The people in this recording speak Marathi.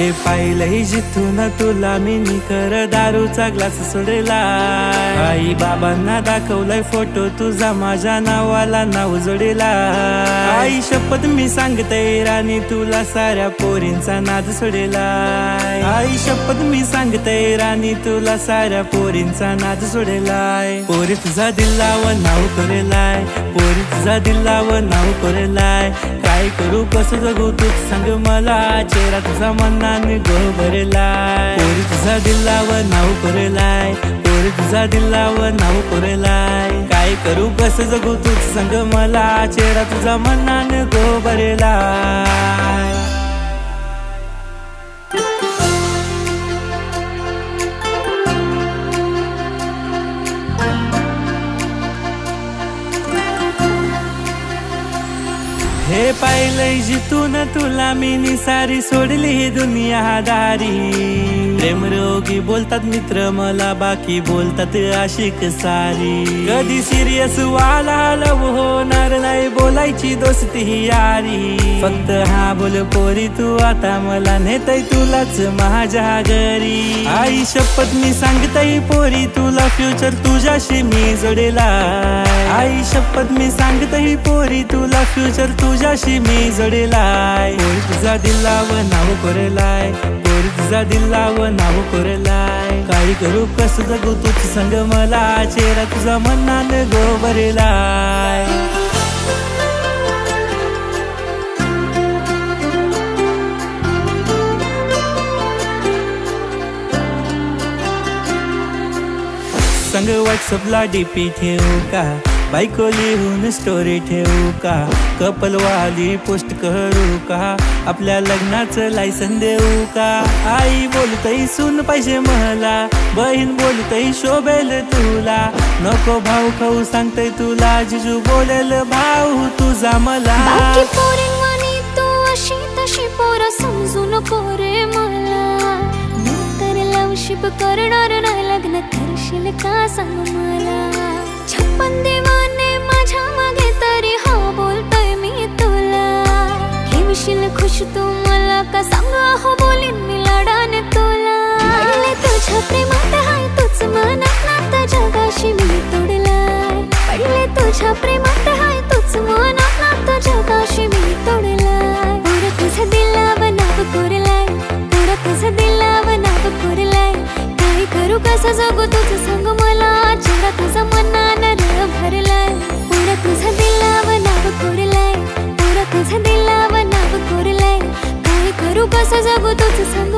हे पाहिलंय जिथून तुला मी कर दारूचा ग्लास सोडला। आई बाबांना दाखवलाय फोटो तुझा माझ्या नावाला नाव जोडला। आई शपथ मी सांगते राणी तुला साऱ्या पोरींचा नाद सोडला। आई शपथ मी सांगते राणी तुला साऱ्या पोरींचा नाद सोडलाय। पोरी तुझा दिलाव नाव करेलाय, पोरी तुझा दिलाव नाव करेलाय। काय करू कसं जगू तूच सांग मला, चेहरा तुझा मनाने गोबरलाय। पोरी तुझा दिलाव नाव करेलाय, पोरी तुझा दिलाव नाव करेलाय। काय करू कसं जगू तूच सांग मला, चेहरा तुझा मनाने गोबरलाय। हे पाहिलंय जिथून तुला मी निसारी सोडली ही दुनियादारी। प्रेमरोगी बोलतात मित्र मला, बाकी बोलतात आशिक सारी। कधी सिरियस वाला लव होणार नाही, बोलायची दोस्ती ही यारी। फक्त हा बोल पोरी तू आता मला नेतय तुलाच माझ्या घरी। आई शपथ मी सांगतय पोरी तुला फ्युचर तुझ्याशी मी जोडेलाय। आई शपथ मी सांगतय पोरी तुला फ्युचर तुझ्याशी मी जोडेलाय। पोरी तुझा दिलाव नाव करेलाय, पोरी तुझा दिलाव नाव करेलाय। काय करू कसं जगू तूच संग मला, चेहरा तुझा मनाने गोबरलाय। संग व्हॉट्सअपला डीपी ठेवू का, बायको लिहून स्टोरी ठेवू का, कपल वाली पोस्ट करू का, आपल्या लग्नाचं लायसन देऊ का। आई बोलतय सून पाहिजे मला, बहीण बोलतय शोभेल तुला। नको भाऊ खाऊ सांगतय तुला, जिजू बोलेल भाऊ तुझा मला। बाकी पोरींवानी तू अशी तशी पोरं समजू नको रे मला। नंतर लवशिप करणार नाही, लग्न करशील का सांग मला। 56 दिवाने माझ्या मागे तरी हा बोलतोय मी तुला। ठेवशील खुश तू मला का सांग, हो बोलीन मी लाडाने तुला। पडले तुझ्या प्रेमात हाय तूच मनात नाता जगाशी मी तोडलाय। पडले तुझ्या प्रेमात हाय तूच मनात नाता जगाशी मी तोडलाय। पोर तुझं दिलाव नाव कोरलाय, पोर तुझं दिलाव नाव कोरलाय। काय करू कसं जगू तुझं सांग मला, चेहरा तुझा मनानं भरलाय। पोर तुझं दिलाव नाव कोरलाय, पोर तुझं दिलाव नाव कोरलाय। काय करू कसं जगू तुझं सांग